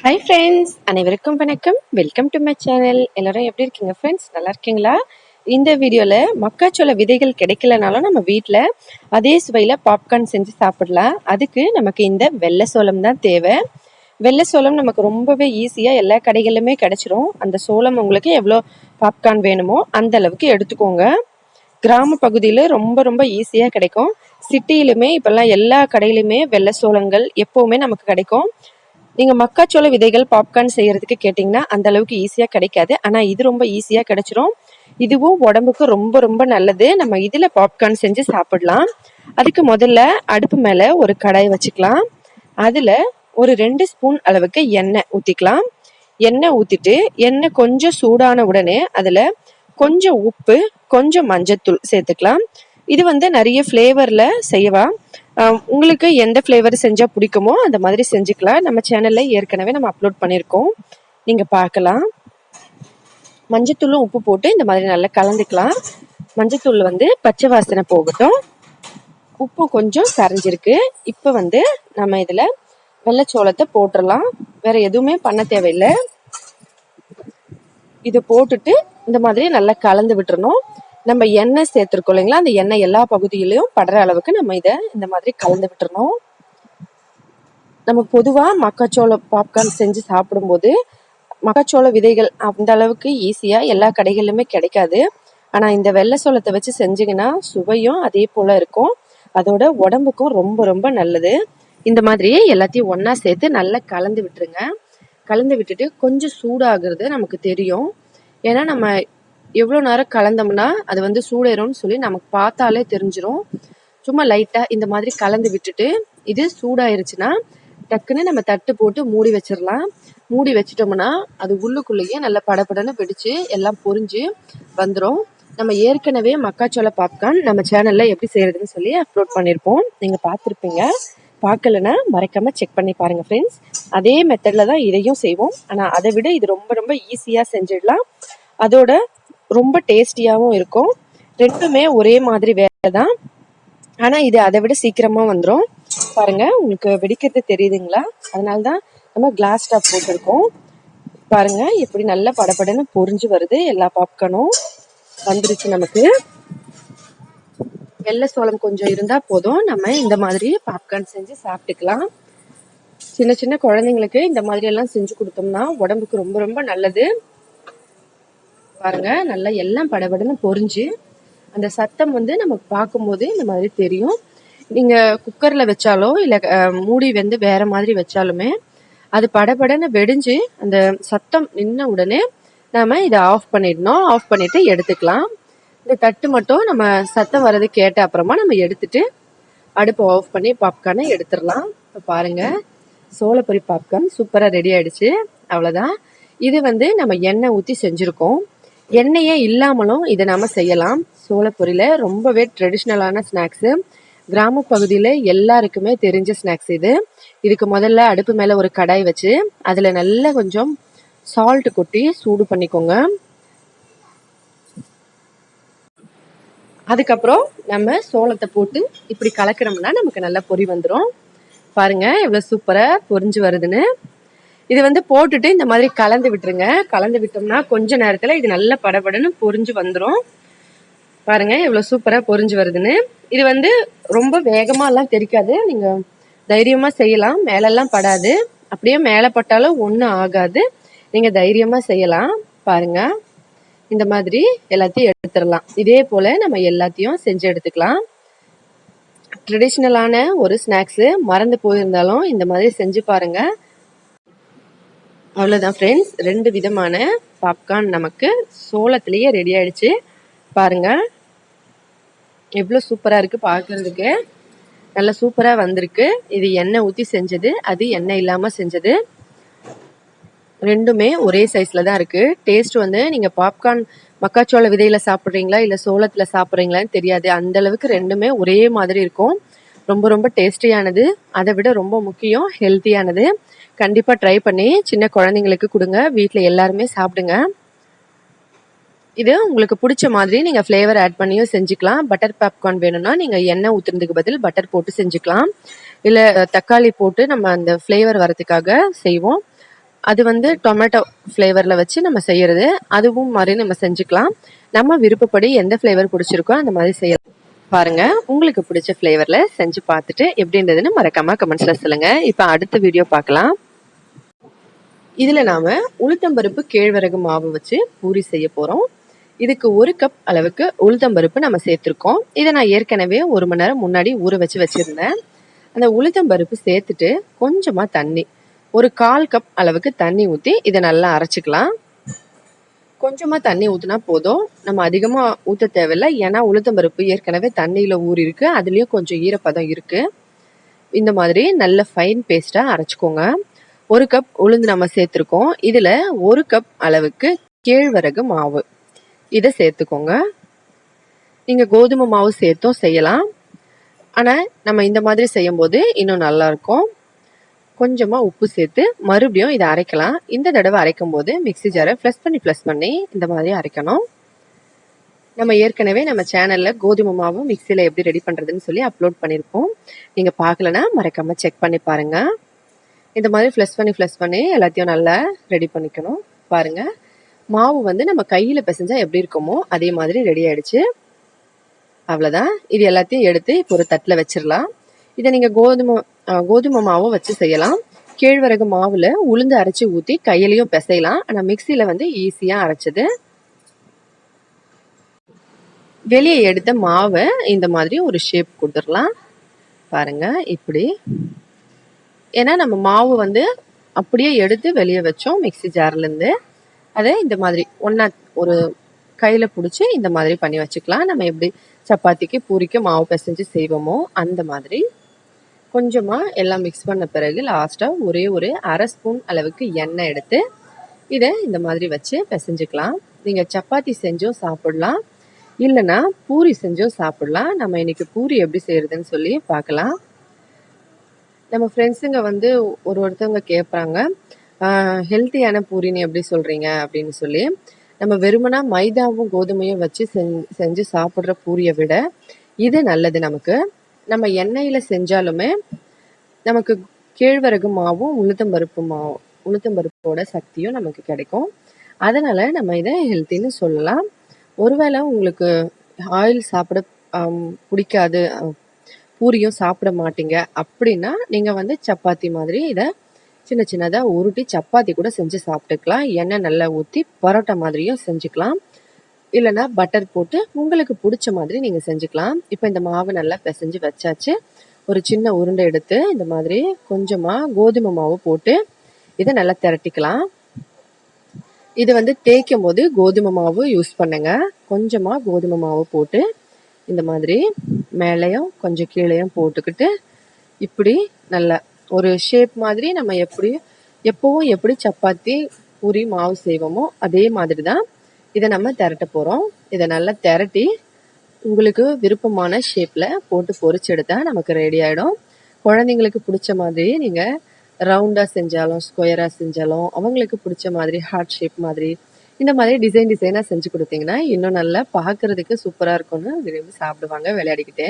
Hi friends, அனைவருக்கும் வணக்கம். Welcome to my channel. எல்லாரும் எப்படி இருக்கீங்க ஃப்ரெண்ட்ஸ்? நல்லா இருக்கீங்களா? இந்த வீடியோவில் மக்காச்சோள விதைகள் கிடைக்கலனாலும் நம்ம வீட்டில் அதே சுவையில் பாப்கார்ன் செஞ்சு சாப்பிடலாம். அதுக்கு நமக்கு இந்த வெள்ளை சோளம் தான் தேவை. வெள்ளை சோளம் நமக்கு ரொம்பவே ஈஸியாக எல்லா கடைகளிலுமே கிடைச்சிரும். அந்த சோளம் உங்களுக்கு எவ்வளோ பாப்கார்ன் வேணுமோ அந்த அளவுக்கு எடுத்துக்கோங்க. கிராம பகுதியில் ரொம்ப ரொம்ப ஈஸியாக கிடைக்கும். சிட்டியிலுமே இப்போல்லாம் எல்லா கடையிலுமே வெள்ளை சோளங்கள் எப்போவுமே நமக்கு கிடைக்கும். நீங்கள் மக்காச்சோள விதைகள் பாப்கார்ன் செய்யறதுக்கு கேட்டிங்கன்னா அந்த அளவுக்கு ஈஸியாக கிடைக்காது. ஆனால் இது ரொம்ப ஈஸியாக கிடைச்சிரும். இதுவும் உடம்புக்கு ரொம்ப ரொம்ப நல்லது. நம்ம இதில் பாப்கார்ன் செஞ்சு சாப்பிடலாம். அதுக்கு முதல்ல அடுப்பு மேலே ஒரு கடாய் வச்சுக்கலாம். அதில் ஒரு 2 ஸ்பூன் அளவுக்கு எண்ணெய் ஊற்றிக்கலாம். எண்ணெய் ஊற்றிட்டு எண்ணெய் கொஞ்சம் சூடான உடனே அதில் கொஞ்சம் உப்பு, கொஞ்சம் மஞ்சத்தூள் சேர்த்துக்கலாம். இது நிறைய ஃப்ளேவரில் செய்யலாம். உங்களுக்கு எந்த ஃப்ளேவர் செஞ்சால் பிடிக்குமோ அந்த மாதிரி செஞ்சுக்கலாம். நம்ம சேனலில் ஏற்கனவே நம்ம அப்லோட் பண்ணியிருக்கோம், நீங்கள் பார்க்கலாம். மஞ்சத்தூளும் உப்பு போட்டு இந்த மாதிரி நல்லா கலந்துக்கலாம். மஞ்சத்தூள் பச்சை வாசனை போகட்டும். உப்பு கொஞ்சம் கரைஞ்சிருக்கு. இப்போ நம்ம இதில் வெள்ளைச்சோளத்தை போட்டுடலாம். வேற எதுவுமே பண்ண தேவையில்லை. இதை போட்டுட்டு இந்த மாதிரி நல்லா கலந்து விட்டுறணும். நம்ம எண்ணெய் சேர்த்துருக்கோம் இல்லைங்களா, அந்த எண்ணெய் எல்லா பகுதியிலையும் படுற அளவுக்கு நம்ம இதை இந்த மாதிரி கலந்து விட்டுறணும். நம்ம பொதுவாக மக்காச்சோள பாப்கார்ன் செஞ்சு சாப்பிடும்போது மக்காச்சோள விதைகள் அந்த அளவுக்கு ஈஸியாக எல்லா கடைகளிலுமே கிடைக்காது. ஆனால் இந்த வெள்ளை சோளத்தை வச்சு செஞ்சிங்கன்னா சுவையும் அதே போல் இருக்கும். அதோட உடம்புக்கும் ரொம்ப ரொம்ப நல்லது. இந்த மாதிரி எல்லாத்தையும் ஒன்றா சேர்த்து நல்லா கலந்து விட்டுருங்க. கலந்து விட்டுட்டு கொஞ்சம் சூடாகிறது நமக்கு தெரியும். ஏன்னா நம்ம எவ்வளோ நேரம் கலந்தோம்னா அது சூடேறும்னு சொல்லி நமக்கு பார்த்தாலே தெரிஞ்சிடும். சும்மா லைட்டாக இந்த மாதிரி கலந்து விட்டுட்டு இது சூடாயிருச்சுன்னா டக்குன்னு நம்ம தட்டு போட்டு மூடி வச்சிடலாம். மூடி வச்சிட்டோம்னா அது உள்ளுக்குள்ளேயே நல்லா படப்படன்னு வெடிச்சு எல்லாம் பொரிஞ்சு வந்துடும். நம்ம ஏற்கனவே மக்காச்சோள பாப்கார்ன் நம்ம சேனலில் எப்படி செய்யறதுன்னு சொல்லி அப்லோட் பண்ணியிருப்போம். நீங்கள் பார்த்துருப்பீங்க. பார்க்கலன்னா மறக்காம செக் பண்ணி பாருங்க ஃப்ரெண்ட்ஸ். அதே மெத்தடில் தான் இதையும் செய்வோம். ஆனால் அதை விட இது ரொம்ப ரொம்ப ஈஸியாக செஞ்சிடலாம். அதோட ரொம்ப டேஸ்டியாகவும் இருக்கும். ரெண்டுமே ஒரே மாதிரி வேலை தான். ஆனால் இது அதை விட சீக்கிரமாக வந்துடும். பாருங்க, உங்களுக்கு வெடிக்கிறது தெரியுதுங்களா? அதனால தான் நம்ம கிளாஸ் டாப் போட்டிருக்கோம். பாருங்க எப்படி நல்லா படப்படன்னு பொரிஞ்சு வருது. எல்லா பாப்கார்னும் வந்துருச்சு. நமக்கு வெள்ளை சோளம் கொஞ்சம் இருந்தால் போதும். நம்ம இந்த மாதிரி பாப்கார்ன் செஞ்சு சாப்பிட்டுக்கலாம். சின்ன சின்ன குழந்தைங்களுக்கு இந்த மாதிரி எல்லாம் செஞ்சு கொடுத்தோம்னா உடம்புக்கு ரொம்ப ரொம்ப நல்லது. பாருங்க, நல்லா எல்லாம் படபடன்னு பொரிஞ்சு அந்த சத்தம் நமக்கு பார்க்கும்போது இந்த மாதிரி தெரியும். நீங்க குக்கர்ல வச்சாலோ இல்லை மூடி வேற மாதிரி வச்சாலுமே அது படபடன்னு வெடிஞ்சு அந்த சத்தம் நின்ன உடனே நாம இதை ஆஃப் பண்ணிடணும். ஆஃப் பண்ணிட்டு எடுத்துக்கலாம். இந்த தட்டு மட்டும் நம்ம சத்தம் வர்றது கேட்ட அப்புறமா நம்ம எடுத்துட்டு அடுப்பு ஆஃப் பண்ணி பாப்கார்னை எடுத்துடலாம். இப்போ பாருங்க, சோளப்பொரி பாப்கார்ன் சூப்பராக ரெடி ஆயிடுச்சு. அவ்வளோதான். இது நம்ம எண்ணெய் ஊற்றி செஞ்சுருக்கோம். எண்ணெயே இல்லாமலும் இதை நாம செய்யலாம். சோளப்பொரியில ரொம்பவே ட்ரெடிஷ்னலான ஸ்நாக்ஸு. கிராம பகுதியில் எல்லாருக்குமே தெரிஞ்ச ஸ்நாக்ஸ் இது. இதுக்கு முதல்ல அடுப்பு மேலே ஒரு கடாய் வச்சு அதில் நல்லா கொஞ்சம் சால்ட் கொட்டி சூடு பண்ணிக்கோங்க. அதுக்கப்புறம் நம்ம சோளத்தை போட்டு இப்படி கலக்கிறோம்னா நமக்கு நல்லா பொரி வந்துடும். பாருங்க எவ்வளோ சூப்பராக பொரிஞ்சு வருதுன்னு. இது போட்டுட்டு இந்த மாதிரி கலந்து விட்டுருங்க. கலந்து விட்டோம்னா கொஞ்ச நேரத்தில் இது நல்லா படபடன்னு பொரிஞ்சு வந்துடும். பாருங்க எவ்வளோ சூப்பராக பொரிஞ்சு வருதுன்னு. இது ரொம்ப வேகமாலாம் தெரிக்காது. நீங்கள் தைரியமாக செய்யலாம். மேலெல்லாம் படாது. அப்படியே மேலே பட்டாலும் ஒன்றும் ஆகாது. நீங்கள் தைரியமாக செய்யலாம். பாருங்க, இந்த மாதிரி எல்லாத்தையும் எடுத்துடலாம். இதே போல் நம்ம எல்லாத்தையும் செஞ்சு எடுத்துக்கலாம். ட்ரெடிஷ்னலான ஒரு ஸ்நாக்ஸு. மறந்து போயிருந்தாலும் இந்த மாதிரி செஞ்சு பாருங்க. அவ்வளோதான் ஃப்ரெண்ட்ஸ், 2 விதமான பாப்கார்ன் நமக்கு சோளத்திலேயே ரெடி ஆயிடுச்சு. பாருங்க எவ்வளோ சூப்பராக இருக்குது. பார்க்கறதுக்கு நல்லா சூப்பராக வந்திருக்கு. இது எண்ணெய் ஊற்றி செஞ்சது, அது எண்ணெய் இல்லாமல் செஞ்சது. ரெண்டுமே ஒரே சைஸில் தான் இருக்குது. டேஸ்ட் நீங்கள் பாப்கார்ன் மக்காச்சோள விதையில் சாப்பிட்றீங்களா இல்லை சோளத்தில் சாப்பிட்றீங்களான்னு தெரியாது. அந்த அளவுக்கு ரெண்டுமே ஒரே மாதிரி இருக்கும். ரொம்ப ரொம்ப டேஸ்டியானது. அதை விட ரொம்ப முக்கியம் ஹெல்த்தியானது. கண்டிப்பாக ட்ரை பண்ணி சின்ன குழந்தைங்களுக்கு கொடுங்க. வீட்டில் எல்லாருமே சாப்பிடுங்க. இது உங்களுக்கு பிடிச்ச மாதிரி நீங்கள் ஃப்ளேவர் ஆட் பண்ணியும் செஞ்சுக்கலாம். பட்டர் பாப்கார்ன் வேணும்னா நீங்கள் எண்ணெய் ஊற்றுறதுக்கு பதில் பட்டர் போட்டு செஞ்சுக்கலாம். இல்லை தக்காளி போட்டு நம்ம அந்த ஃப்ளேவர் வரதுக்காக செய்வோம். அது வந்து டொமேட்டோ ஃப்ளேவரில் வச்சு நம்ம செய்கிறது. அதுவும் மாதிரி நம்ம செஞ்சுக்கலாம். நம்ம விருப்பப்படி எந்த ஃப்ளேவர் பிடிச்சிருக்கோ அந்த மாதிரி செய்யலாம். பாருங்க, உங்களுக்கு பிடிச்ச ஃப்ளேவரில் செஞ்சு பார்த்துட்டு எப்படின்றதுன்னு மறக்காம கமெண்ட்ஸில் சொல்லுங்க. இப்போ அடுத்த வீடியோ பார்க்கலாம். இதில் நாம் உளுத்தம்பருப்பு கேழ்வரகு மாவு வச்சு பூரி செய்ய போகிறோம். இதுக்கு 1 கப் அளவுக்கு உளுத்தம்பருப்பு நம்ம சேர்த்துருக்கோம். இதை நான் ஏற்கனவே 1 மணி நேரம் முன்னாடி ஊற வச்சு வச்சுருந்தேன். அந்த உளுத்தம்பருப்பு சேர்த்துட்டு கொஞ்சமாக தண்ணி, ஒரு 1/4 கப் அளவுக்கு தண்ணி ஊற்றி இதை நல்லா அரைச்சிக்கலாம். கொஞ்சமாக தண்ணி ஊற்றினா போதும், நம்ம அதிகமாக ஊற்ற தேவையில்லை. ஏன்னா உளுத்தம்பருப்பு ஏற்கனவே தண்ணியில் ஊறி இருக்கு, அதுலேயும் கொஞ்சம் ஈரப்பதம் இருக்குது. இந்த மாதிரி நல்ல ஃபைன் பேஸ்ட்டாக அரைச்சிக்கோங்க. 1 கப் உளுந்து நம்ம சேர்த்துருக்கோம். இதில் 1 கப் அளவுக்கு கேழ்வரகு மாவு இதை சேர்த்துக்கோங்க. நீங்கள் கோதுமை மாவு சேர்த்தும் செய்யலாம், ஆனால் நம்ம இந்த மாதிரி செய்யும்போது இன்னும் நல்லாயிருக்கும். கொஞ்சமாக உப்பு சேர்த்து மறுபடியும் இதை அரைக்கலாம். இந்த தடவை அரைக்கும் போது மிக்ஸி ஜாரை ப்ளஸ் பண்ணி இந்த மாதிரி அரைக்கணும். நம்ம ஏற்கனவே நம்ம சேனலில் கோதுமை மாவு மிக்சியில் எப்படி ரெடி பண்ணுறதுன்னு சொல்லி அப்லோட் பண்ணியிருப்போம். நீங்கள் பார்க்கலன்னா மறக்காமல் செக் பண்ணி பாருங்கள். இந்த மாதிரி ப்ளஸ் பண்ணி எல்லாத்தையும் நல்லா ரெடி பண்ணிக்கணும். பாருங்கள், மாவு வந்து நம்ம கையில் பிசைஞ்சா எப்படி இருக்குமோ அதே மாதிரி ரெடி ஆயிடுச்சு. அவ்வளோதான். இது எல்லாத்தையும் எடுத்து இப்போ ஒரு தட்டில் வச்சிடலாம். இதை நீங்கள் கோதுமை மாவும் வச்சு செய்யலாம். கேழ்வரகு மாவில் உளுந்து அரைச்சி ஊற்றி கையிலையும் பிசையலாம். ஆனால் மிக்சியில் வந்து ஈஸியாக அரைச்சது. வெளியே எடுத்த மாவை இந்த மாதிரி ஒரு ஷேப் கொடுத்துடலாம். பாருங்க, இப்படி. ஏன்னா நம்ம மாவு வந்து அப்படியே எடுத்து வெளியே வச்சோம் மிக்ஸி ஜார்லேருந்து. அதை இந்த மாதிரி ஒன்றா ஒரு கையில் பிடிச்சி இந்த மாதிரி பண்ணி வச்சுக்கலாம். நம்ம எப்படி சப்பாத்திக்கு பூரிக்கு மாவு பிசைஞ்சு செய்வோமோ அந்த மாதிரி. கொஞ்சமாக எல்லாம் மிக்ஸ் பண்ண பிறகு லாஸ்ட்டாக ஒரே ஒரு 1/2 ஸ்பூன் அளவுக்கு எண்ணெய் எடுத்து இதை இந்த மாதிரி வச்சு பிசைஞ்சுக்கலாம். நீங்கள் சப்பாத்தி செஞ்சும் சாப்பிடலாம், இல்லைன்னா பூரி செஞ்சும் சாப்பிடலாம். நம்ம இன்னைக்கு பூரி எப்படி செய்யறதுன்னு சொல்லி பார்க்கலாம். நம்ம ஃப்ரெண்ட்ஸுங்க வந்து ஒருத்தவங்க கேட்பாங்க, ஹெல்த்தியான பூரின்னு எப்படி சொல்கிறீங்க அப்படின்னு சொல்லி. நம்ம வெறுமனா மைதாவும் கோதுமையும் வச்சு செஞ்சு சாப்பிட்ற பூரியை விட இது நல்லது நமக்கு. நம்ம எண்ணெயில் செஞ்சாலுமே நமக்கு கேழ்வரகு மாவும் உளுத்தம்பருப்போட சக்தியும் நமக்கு கிடைக்கும். அதனால் நம்ம இதை ஹெல்த்தின்னு சொல்லலாம். ஒருவேளை உங்களுக்கு ஆயில் சாப்பிட பிடிக்காது, பூரியும் சாப்பிட மாட்டீங்க அப்படின்னா நீங்கள் வந்து சப்பாத்தி மாதிரி இதை சின்ன சின்னதாக உருட்டி சப்பாத்தி கூட செஞ்சு சாப்பிட்டுக்கலாம். எண்ணெய் நல்லா ஊற்றி பரோட்டா மாதிரியும் செஞ்சுக்கலாம், இல்லைன்னா பட்டர் போட்டு உங்களுக்கு பிடிச்ச மாதிரி நீங்கள் செஞ்சுக்கலாம். இப்போ இந்த மாவு நல்லா பிசைஞ்சு வச்சாச்சு. ஒரு சின்ன உருண்டை எடுத்து இந்த மாதிரி கொஞ்சமாக கோதுமை மாவு போட்டு இதை நல்லா திரட்டிக்கலாம். இது வந்து தேய்க்கும் போது கோதுமை மாவு யூஸ் பண்ணுங்க. கொஞ்சமாக கோதுமை மாவு போட்டு இந்த மாதிரி மேலேயும் கொஞ்சம் கீழேயும் போட்டுக்கிட்டு இப்படி நல்லா ஒரு ஷேப் மாதிரி நம்ம எப்பவும் எப்படி சப்பாத்தி பூரி மாவு செய்வோமோ அதே மாதிரி தான் இதை நம்ம திரட்ட போகிறோம். இதை நல்லா திரட்டி உங்களுக்கு விருப்பமான ஷேப்பில் போட்டு பொரிச்சு எடுத்தா நமக்கு ரெடி ஆகிடும். குழந்தைங்களுக்கு பிடிச்ச மாதிரி நீங்கள் ரவுண்டாக செஞ்சாலும் ஸ்கொயராக செஞ்சாலும் அவங்களுக்கு பிடிச்ச மாதிரி ஹார்ட் ஷேப் மாதிரி இந்த மாதிரி டிசைனாக செஞ்சு கொடுத்தீங்கன்னா இன்னும் நல்லா பார்க்கறதுக்கு சூப்பராக இருக்கும்னு விரும்பி சாப்பிடுவாங்க விளையாடிக்கிட்டே.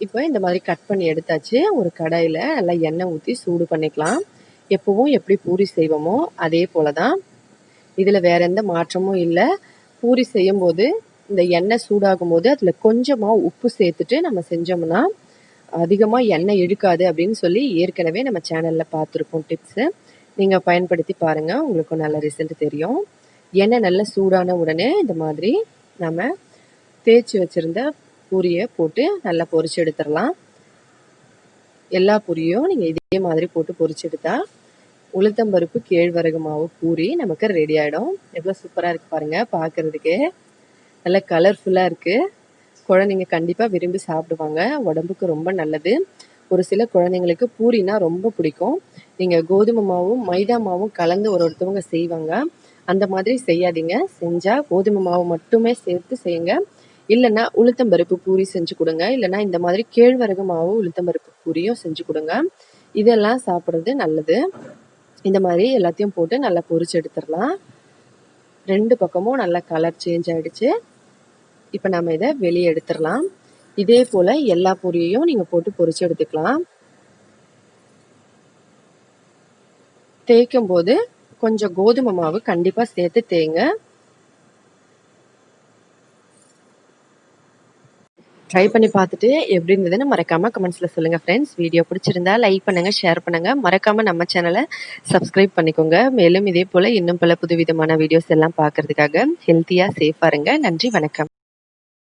இப்போ இந்த மாதிரி கட் பண்ணி எடுத்தாச்சு. ஒரு கடாயில் நல்லா எண்ணெய் ஊற்றி சூடு பண்ணிக்கலாம். எப்பவும் எப்படி பூரி செய்வோமோ அதே போல தான். இதில் வேற எந்த மாற்றமும் இல்லை. பூரி செய்யும் போது இந்த எண்ணெய் சூடாகும் போது அதில் கொஞ்சமாக உப்பு சேர்த்துட்டு நம்ம செஞ்சோம்னா அதிகமாக எண்ணெய் இழுக்காது அப்படின்னு சொல்லி ஏற்கனவே நம்ம சேனலில் பார்த்துருக்கோம் டிப்ஸு. நீங்கள் பயன்படுத்தி பாருங்கள், உங்களுக்கு நல்ல ரிசல்ட் தெரியும். எண்ணெய் நல்லா சூடான உடனே இந்த மாதிரி நம்ம தேய்ச்சி வச்சுருந்த பூரியை போட்டு நல்லா பொரிச்சு எடுத்துடலாம். எல்லா பூரியும் நீங்கள் இதே மாதிரி போட்டு பொரிச்சு எடுத்தா உளுத்தம்பருப்பு கேழ்வரகு மாவு பூரி நமக்கு ரெடி ஆகிடும். எவ்வளோ சூப்பராக இருக்குது பாருங்கள், பார்க்குறதுக்கே நல்லா கலர்ஃபுல்லாக இருக்குது. குழந்தைங்க கண்டிப்பாக விரும்பி சாப்பிடுவாங்க, உடம்புக்கு ரொம்ப நல்லது. ஒரு சில குழந்தைங்களுக்கு பூரினா ரொம்ப பிடிக்கும். நீங்கள் கோதுமை மாவும் மைதா மாவும் கலந்து ஒருத்தவங்க செய்வாங்க, அந்த மாதிரி செய்யாதீங்க. செஞ்சால் கோதுமை மாவு மட்டுமே சேர்த்து செய்யுங்க. இல்லைன்னா உளுத்தம்பருப்பு பூரி செஞ்சு கொடுங்க, இல்லைன்னா இந்த மாதிரி கேழ்வரகு மாவு உளுத்தம்பருப்பு பூரியும் செஞ்சு கொடுங்க. இதெல்லாம் சாப்பிட்றது நல்லது. இந்த மாதிரி எல்லாத்தையும் போட்டு நல்லா பொரிச்சு எடுத்துடலாம். 2 பக்கமும் நல்லா கலர் சேஞ்ச் ஆகிடுச்சு. இப்போ நம்ம இதை வெளியே எடுத்துடலாம். இதே போல் எல்லா பூரியையும் நீங்கள் போட்டு பொரிச்சு எடுத்துக்கலாம். தேய்க்கும் போது கொஞ்சம் கோதுமை மாவு கண்டிப்பா சேர்த்து தேய்ங்க. ட்ரை பண்ணி பார்த்துட்டு எப்படி இருந்ததுன்னு மறக்காம கமெண்ட்ஸ்ல சொல்லுங்க ஃப்ரெண்ட்ஸ். வீடியோ பிடிச்சிருந்தா லைக் பண்ணுங்க, ஷேர் பண்ணுங்க. மறக்காம நம்ம சேனலை சப்ஸ்கிரைப் பண்ணிக்கோங்க. மேலும் இதே போல இன்னும் பல புதுவிதமான வீடியோஸ் எல்லாம் பார்க்கறதுக்காக ஹெல்த்தியா சேஃபா இருங்க. நன்றி, வணக்கம்.